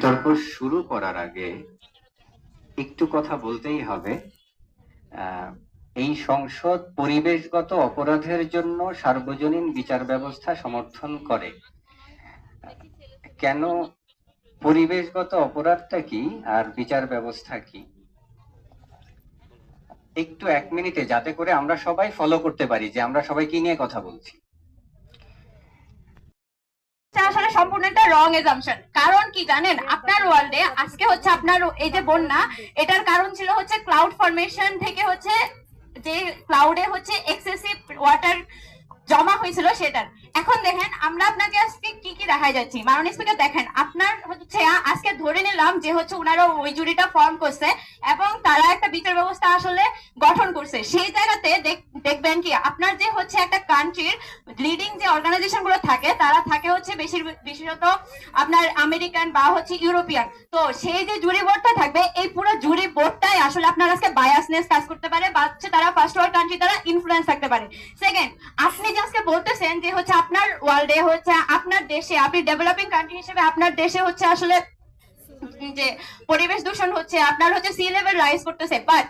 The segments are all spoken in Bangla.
বিতর্ক শুরু করার আগে একটু কথা বলতেই হবে। এই সংসদ পরিবেশগত অপরাধের জন্য সার্বজনীন বিচার ব্যবস্থা সমর্থন করে। কেন? পরিবেশগত অপরাধটা কি আর বিচার ব্যবস্থা কি, একটু এক মিনিটে, যাতে করে আমরা সবাই ফলো করতে পারি যে আমরা সবাই কি নিয়ে কথা বলছি। আসলে সম্পূর্ণ একটা রং এজাম্পশন। কারণ কি জানেন, আপনার ওয়ার্ল্ডে আজকে হচ্ছে আপনার এই যে বন্যা, এটার কারণ ছিল হচ্ছে ক্লাউড ফরমেশন থেকে হচ্ছে যে ক্লাউডে হচ্ছে এক্সেসিভ ওয়াটার জমা হয়েছিল সেটার। এখন দেখেন আমরা আপনাকে আজকে কি কি দেখাই যাচ্ছি। মাননীয় স্পিকার দেখেন, আপনার হচ্ছে আজকে ধরে নিলাম যে হচ্ছে ওনারা ওই জুরিটা ফর্ম করছে এবং তারা একটা বিচার ব্যবস্থা আসলে গঠন করছে। সেই জায়গাতে দেখবেন কি আপনার যে হচ্ছে একটা কান্ট্রির লিডিং যে অর্গানাইজেশন গুলো থাকে, তারা থাকে হচ্ছে বিশেষত আপনার আমেরিকান বা হচ্ছে ইউরোপিয়ান। তো সেই যে জুরি বোর্ডটা থাকবে, এই পুরো জুরি বোর্ডটাই আসলে আপনার আজকে বায়াসনেস কাজ করতে পারে বা হচ্ছে তারা ফার্স্ট ওয়ার্ল্ড কান্ট্রি দ্বারা ইনফ্লুয়েন্স থাকতে পারে। সেকেন্ড, আপনি যে আজকে বলতেছেন যে হচ্ছে আপনার ওয়ার্ল্ডে হচ্ছে আপনার দেশে, আপনি ডেভেলপিং কান্ট্রি হিসেবে আপনার দেশে হচ্ছে আসলে যে পরিবেশ দূষণ হচ্ছে, আপনার হচ্ছে সি লেভেল রাইজ করতেছে, বাট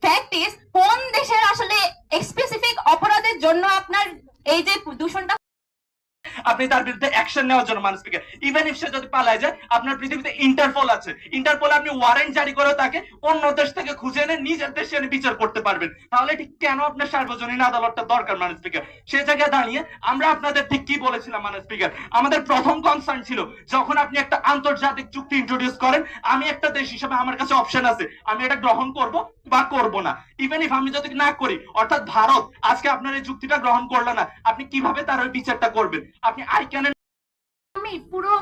ফ্যাক্ট ইজ কোন দেশের আসলে স্পেসিফিক অপরাধের জন্য আপনার এই যে দূষণটা আপনি তার বিরুদ্ধে অ্যাকশন নেওয়ার জন্য মানুষ স্পিকার, ইভেন ইফ সে যদি পালায় যায়, আপনার পৃথিবীতে ইন্টারপোল আছে, ইন্টারপোলে আপনি ওয়ারেন্ট জারি করে তাকে অন্য দেশ থেকে খুঁজে এনে নিজের দেশে এনে বিচার করতে পারবেন। তাহলে ঠিক কেন আপনার সার্বজনীন আদালতটা দরকার মানুষ স্পিকার? সে জায়গায় দাঁড়িয়ে আমরা আপনাদের ঠিক কি বলেছিলাম মানুষ স্পিকার? আমাদের প্রথম কনসার্ন ছিল যখন আপনি একটা আন্তর্জাতিক চুক্তি ইন্ট্রোডিউস করেন, আমি একটা দেশ হিসেবে আমার কাছে অপশন আছে, আমি এটা গ্রহণ করব বা করব না। ইভেন ইফ আমি যদি না করি, অর্থাৎ ভারত আজকে আপনার এই চুক্তিটা গ্রহণ করলো না, আপনি কিভাবে তার ওই বিচারটা করবেন? আপনি আই ক্যান আমি পুরো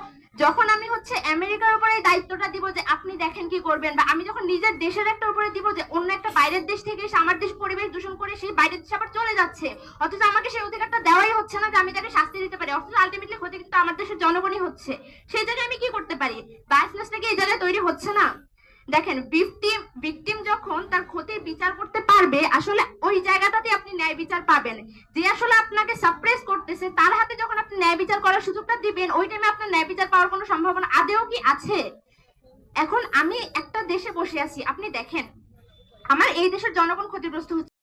যখন আমি হচ্ছে আমেরিকার উপরে দায়িত্বটা দিব যে আপনি দেখেন কি করবেন, বা আমি যখন নিজের দেশের একটা উপরে দিব যে অন্য একটা বাইরের দেশ থেকে এসে আমার দেশ পরিবেশ দূষণ করে সেই বাইরের দেশে আবার চলে যাচ্ছে, অথচ আমাকে সেই অধিকারটা দেওয়াই হচ্ছে না যে আমি তাকে শাস্তি দিতে পারি, অথচ আলটিমেটলি ক্ষতি কিন্তু আমার দেশের জনগণই হচ্ছে। সেই জায়গায় আমি কি করতে পারি? বায়াসনেসটা কি এই জায়গায় তৈরি হচ্ছে না? দেখেন, ভিকটিম যখন তার ক্ষতির বিচার করতে পারবে, আসলে ওই জায়গাটাতে আপনি ন্যায় বিচার পাবেন। যে আসলে আপনাকে সাপ্রেস করতেছে, তার হাতে যখন আপনি ন্যায় বিচার করার সুযোগটা দিবেন, ওই টাইমে আপনার ন্যায় বিচার পাওয়ার কোনো সম্ভাবনা আদেও কি আছে? এখন আমি একটা দেশে বসে আছি, আপনি দেখেন আমার এই দেশের জনগণ ক্ষতিগ্রস্ত হচ্ছে।